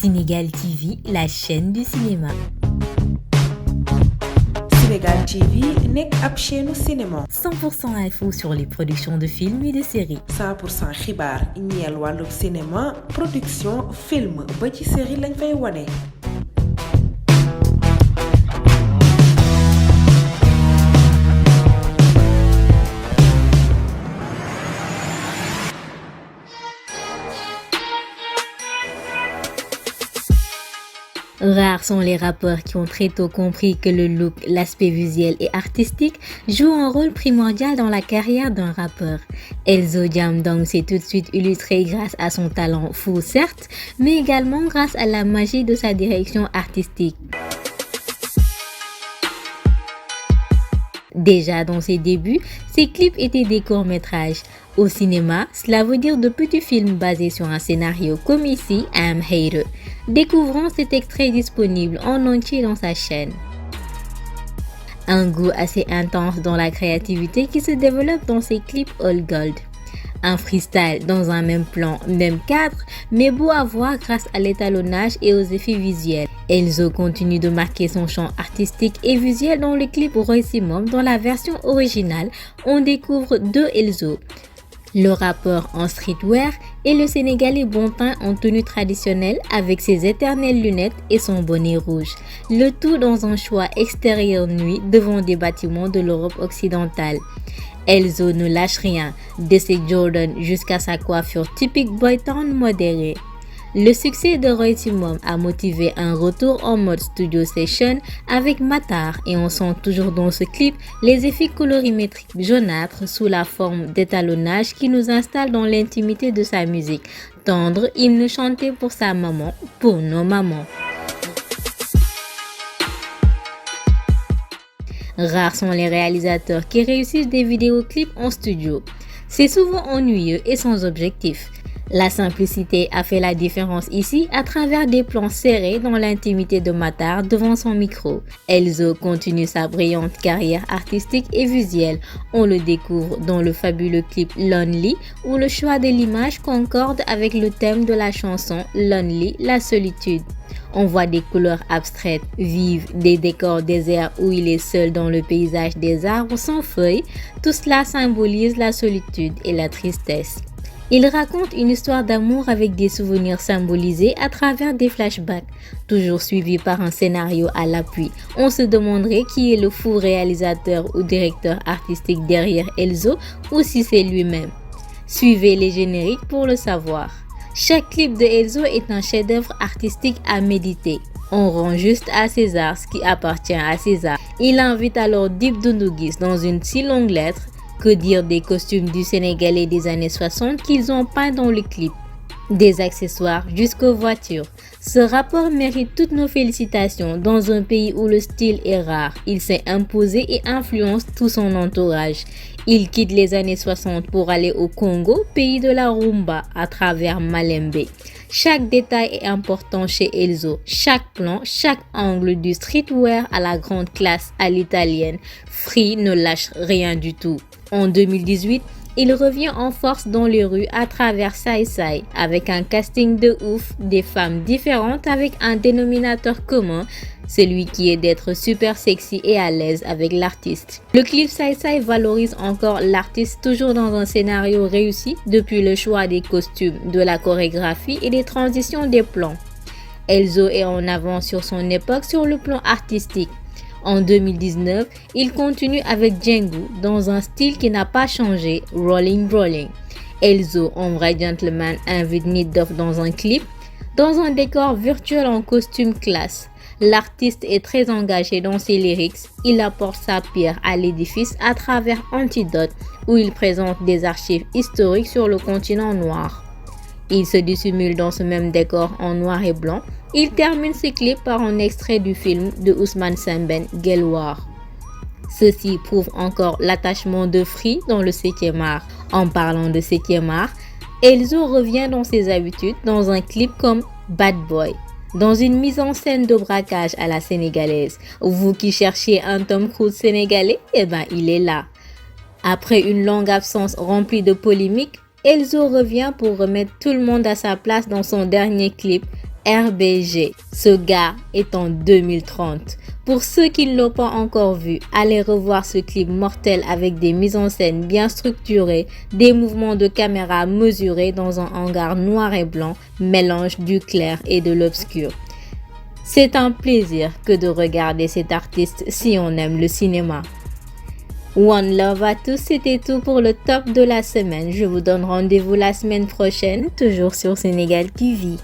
Sénégal TV, la chaîne du cinéma. Sénégal TV nekk ab chaîne cinéma. 100% info sur les productions de films et de séries. 100% xibaar ñeel wàllu cinéma production film ba ci série lañ fay wane. Rares sont les rappeurs qui ont très tôt compris que le look, l'aspect visuel et artistique jouent un rôle primordial dans la carrière d'un rappeur. Elzo Jamdong s'est tout de suite illustré grâce à son talent fou certes, mais également grâce à la magie de sa direction artistique. Déjà dans ses débuts, ses clips étaient des courts-métrages. Au cinéma, cela veut dire de petits films basés sur un scénario comme ici, I'm Hater. Découvrons cet extrait disponible en entier dans sa chaîne. Un goût assez intense dans la créativité qui se développe dans ses clips all gold. Un freestyle dans un même plan, même cadre, mais beau à voir grâce à l'étalonnage et aux effets visuels. Elzo continue de marquer son champ artistique et visuel dans le clip Roysimum. Dans la version originale, on découvre deux Elzo. Le rappeur en streetwear et le Sénégalais Bontin en tenue traditionnelle avec ses éternelles lunettes et son bonnet rouge. Le tout dans un choix extérieur nuit devant des bâtiments de l'Europe occidentale. Elzo ne lâche rien, de ses Jordan jusqu'à sa coiffure typique boy town modérée. Le succès de Roysimum a motivé un retour en mode studio session avec Matar et on sent toujours dans ce clip les effets colorimétriques jaunâtres sous la forme d'étalonnage qui nous installe dans l'intimité de sa musique. Tendre hymne chanté pour sa maman, pour nos mamans. Rares sont les réalisateurs qui réussissent des vidéoclips en studio. C'est souvent ennuyeux et sans objectif. La simplicité a fait la différence ici à travers des plans serrés dans l'intimité de Matar devant son micro. Elzo continue sa brillante carrière artistique et visuelle. On le découvre dans le fabuleux clip Lonely où le choix de l'image concorde avec le thème de la chanson Lonely, la solitude. On voit des couleurs abstraites, vives, des décors déserts où il est seul dans le paysage des arbres sans feuilles. Tout cela symbolise la solitude et la tristesse. Il raconte une histoire d'amour avec des souvenirs symbolisés à travers des flashbacks, toujours suivis par un scénario à l'appui. On se demanderait qui est le fou réalisateur ou directeur artistique derrière Elzo ou si c'est lui-même. Suivez les génériques pour le savoir. Chaque clip de Elzo est un chef-d'œuvre artistique à méditer. On rend juste à César ce qui appartient à César. Il invite alors Dip Doundou Guiss dans une si longue lettre. Que dire des costumes du Sénégalais des années 60 qu'ils ont peints dans le clip. Des accessoires jusqu'aux voitures. Ce rappeur mérite toutes nos félicitations dans un pays où le style est rare. Il s'est imposé et influence tout son entourage. Il quitte les années 60 pour aller au Congo, pays de la rumba, à travers Malembe. Chaque détail est important chez Elzo. Chaque plan, chaque angle du streetwear à la grande classe à l'italienne. Free ne lâche rien du tout. En 2018, il revient en force dans les rues à travers Sai Sai avec un casting de ouf, des femmes différentes avec un dénominateur commun, celui qui est d'être super sexy et à l'aise avec l'artiste. Le clip Sai Sai valorise encore l'artiste toujours dans un scénario réussi depuis le choix des costumes, de la chorégraphie et des transitions des plans. Elzo est en avance sur son époque sur le plan artistique. En 2019, il continue avec Django dans un style qui n'a pas changé, Rolling Rolling. Elzo, en vrai gentleman, invite Nidov dans un clip, dans un décor virtuel en costume classe. L'artiste est très engagé dans ses lyrics, il apporte sa pierre à l'édifice à travers Antidote où il présente des archives historiques sur le continent noir. Il se dissimule dans ce même décor en noir et blanc. Il termine ses clips par un extrait du film de Ousmane Sembène, Guelwaar. Ceci prouve encore l'attachement de Free dans le 7e art. En parlant de 7e art, Elzo revient dans ses habitudes dans un clip comme Bad Boy. Dans une mise en scène de braquage à la sénégalaise. Vous qui cherchiez un Tom Cruise sénégalais, il est là. Après une longue absence remplie de polémiques, Elzo revient pour remettre tout le monde à sa place dans son dernier clip, RBG. Ce gars est en 2030. Pour ceux qui ne l'ont pas encore vu, allez revoir ce clip mortel avec des mises en scène bien structurées, des mouvements de caméra mesurés dans un hangar noir et blanc, mélange du clair et de l'obscur. C'est un plaisir que de regarder cet artiste si on aime le cinéma. One love à tous, c'était tout pour le top de la semaine. Je vous donne rendez-vous la semaine prochaine, toujours sur Sénégal TV.